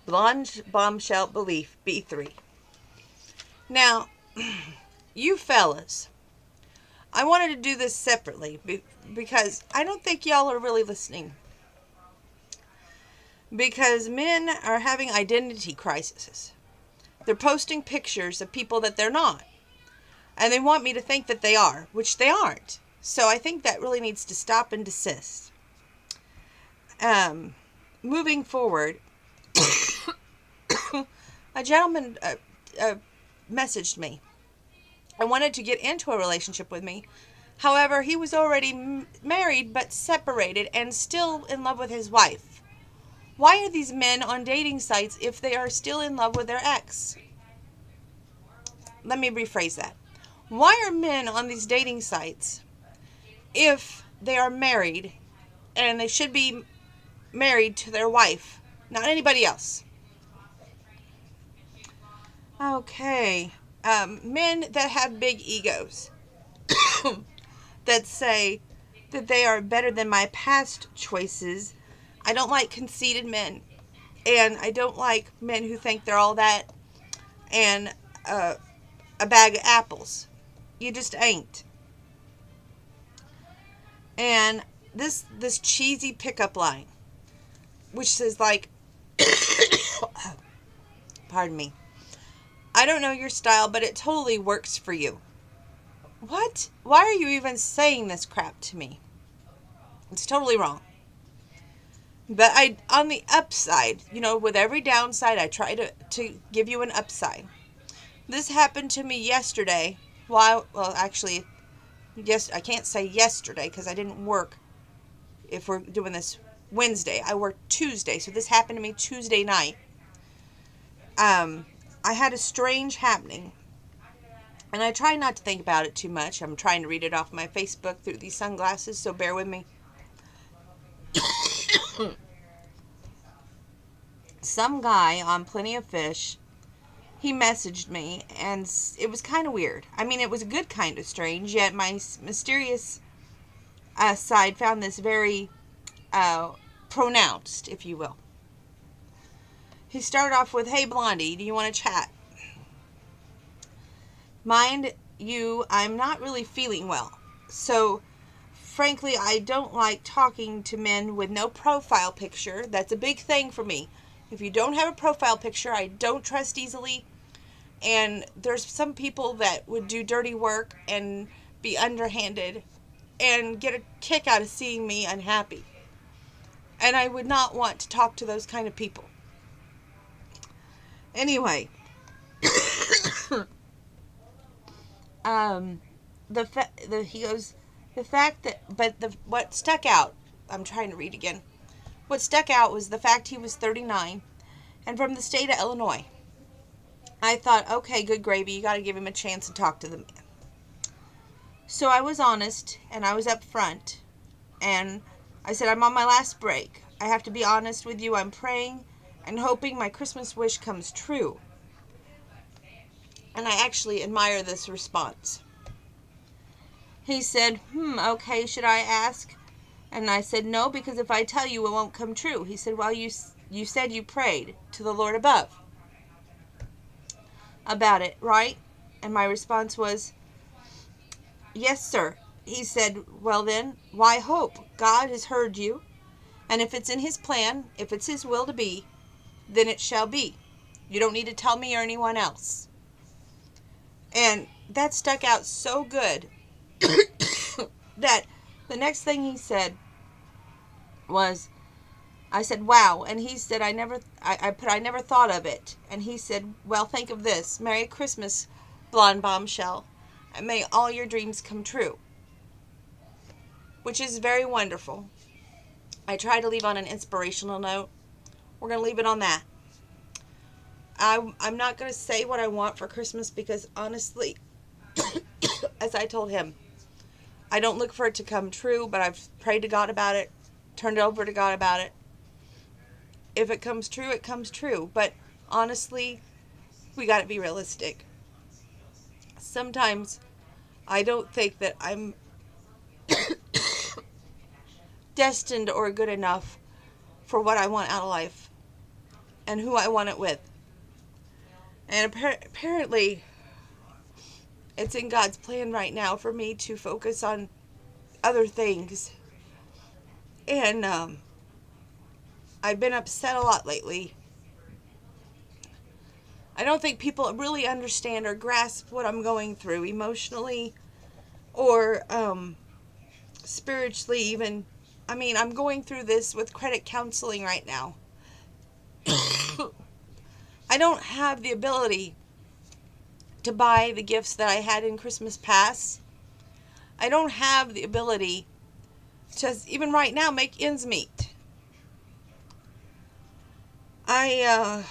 Blonde bombshell belief B3. Now, you fellas, I wanted to do this separately because I don't think y'all are really listening. Because men are having identity crises. They're posting pictures of people that they're not. And they want me to think that they are, which they aren't. So I think that really needs to stop and desist. Moving forward, a gentleman messaged me and wanted to get into a relationship with me. However, he was already married but separated and still in love with his wife. Why are these men on dating sites if they are still in love with their ex? Let me rephrase that. Why are men on these dating sites if they are married and they should be married to their wife, not anybody else? Okay. Men that have big egos that say that they are better than my past choices. I don't like conceited men. And I don't like men who think they're all that and a bag of apples. You just ain't. And this cheesy pickup line, which says like, pardon me, I don't know your style, but it totally works for you. What? Why are you even saying this crap to me? It's totally wrong. But on the upside, with every downside, I try to give you an upside. This happened to me yesterday. Actually, yes, I can't say yesterday because I didn't work. If we're doing this Wednesday, I worked Tuesday, so this happened to me Tuesday night. I had a strange happening, and I try not to think about it too much. I'm trying to read it off my Facebook through these sunglasses, so bear with me. Some guy on Plenty of Fish, he messaged me, and it was kind of weird. I mean, it was a good kind of strange, yet my mysterious side found this very pronounced, if you will. He started off with, "Hey Blondie, do you want to chat?" Mind you, I'm not really feeling well. So, frankly, I don't like talking to men with no profile picture. That's a big thing for me. If you don't have a profile picture, I don't trust easily. And there's some people that would do dirty work and be underhanded and get a kick out of seeing me unhappy. And I would not want to talk to those kind of people. Anyway, he goes, what stuck out, I'm trying to read again. What stuck out was the fact he was 39 and from the state of Illinois. I thought, okay, good gravy, you got to give him a chance to talk to the man. So I was honest and I was upfront, and I said, I'm on my last break. I have to be honest with you. I'm praying and hoping my Christmas wish comes true. And I actually admire this response. He said, okay, should I ask? And I said, no, because if I tell you, it won't come true. He said, well, you said you prayed to the Lord above about it, right? And my response was, yes, sir. He said, well then, why hope? God has heard you. And if it's in his plan, if it's his will to be, then it shall be. You don't need to tell me or anyone else. And that stuck out so good that the next thing he said was, I said, wow. And he said, I never thought of it. And he said, well, think of this. Merry Christmas, blonde bombshell. And may all your dreams come true. Which is very wonderful. I try to leave on an inspirational note. We're going to leave it on that. I'm not going to say what I want for Christmas because honestly, as I told him, I don't look for it to come true, but I've prayed to God about it, turned it over to God about it. If it comes true, it comes true. But honestly, we got to be realistic. Sometimes I don't think that I'm destined or good enough for what I want out of life. and who I want it with. And apparently, it's in God's plan right now for me to focus on other things. And I've been upset a lot lately. I don't think people really understand or grasp what I'm going through emotionally or spiritually even. I mean, I'm going through this with credit counseling right now. I don't have the ability to buy the gifts that I had in Christmas past. I don't have the ability to, even right now, make ends meet. I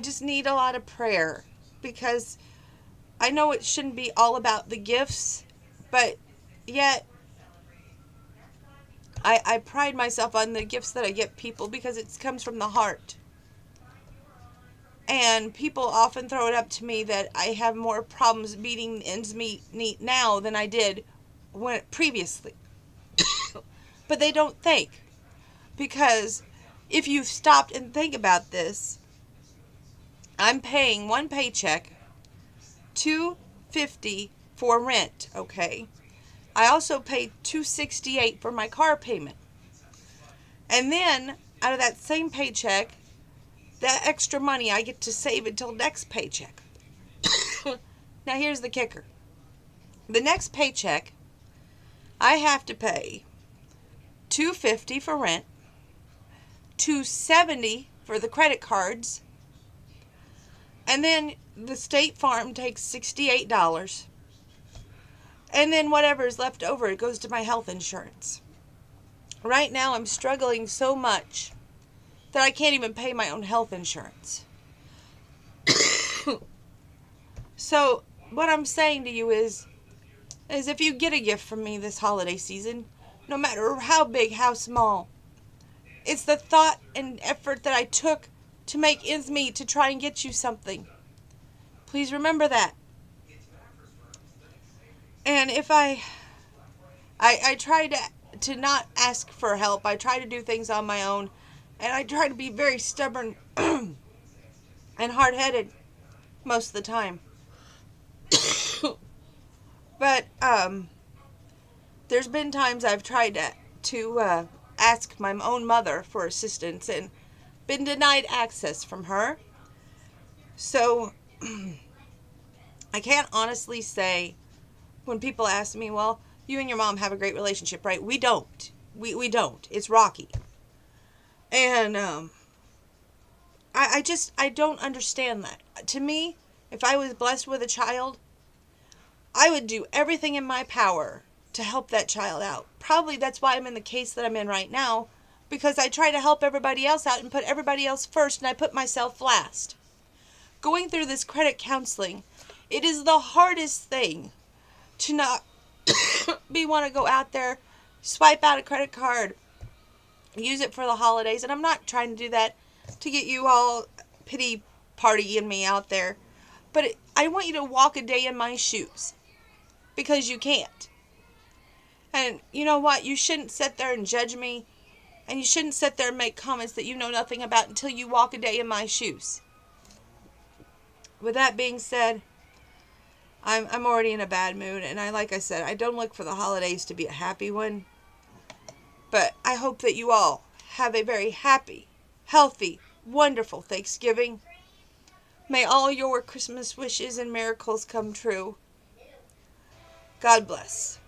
just need a lot of prayer, because I know it shouldn't be all about the gifts, but yet I pride myself on the gifts that I get people, because it comes from the heart. And people often throw it up to me that I have more problems meeting ends meet now than I did previously. But they don't think. Because if you stopped and think about this, I'm paying one paycheck $250 for rent, okay? I also pay $268 for my car payment. And then out of that same paycheck, that extra money I get to save until next paycheck. Now here's the kicker. The next paycheck, I have to pay $250 for rent, $270 for the credit cards, and then the State Farm takes $68, and then whatever is left over, it goes to my health insurance. Right now I'm struggling so much that I can't even pay my own health insurance. So what I'm saying to you is if you get a gift from me this holiday season, no matter how big, how small, it's the thought and effort that I took to make ends meet to try and get you something. Please remember that. And if I try to not ask for help, I try to do things on my own, and I try to be very stubborn and hard-headed most of the time. But there's been times I've tried to ask my own mother for assistance and been denied access from her. So I can't honestly say, when people ask me, well, you and your mom have a great relationship, right? We don't. We don't. It's rocky. And I don't understand that. To me, if I was blessed with a child, I would do everything in my power to help that child out. Probably that's why I'm in the case that I'm in right now, because I try to help everybody else out and put everybody else first, and I put myself last. Going through this credit counseling, it is the hardest thing to not want to go out there, swipe out a credit card, use it for the holidays. And I'm not trying to do that to get you all pity partying me out there, but I want you to walk a day in my shoes, because you can't. And you know what? You shouldn't sit there and judge me, and you shouldn't sit there and make comments that you know nothing about until you walk a day in my shoes. With that being said, I'm already in a bad mood, and like I said, I don't look for the holidays to be a happy one. But I hope that you all have a very happy, healthy, wonderful Thanksgiving. May all your Christmas wishes and miracles come true. God bless.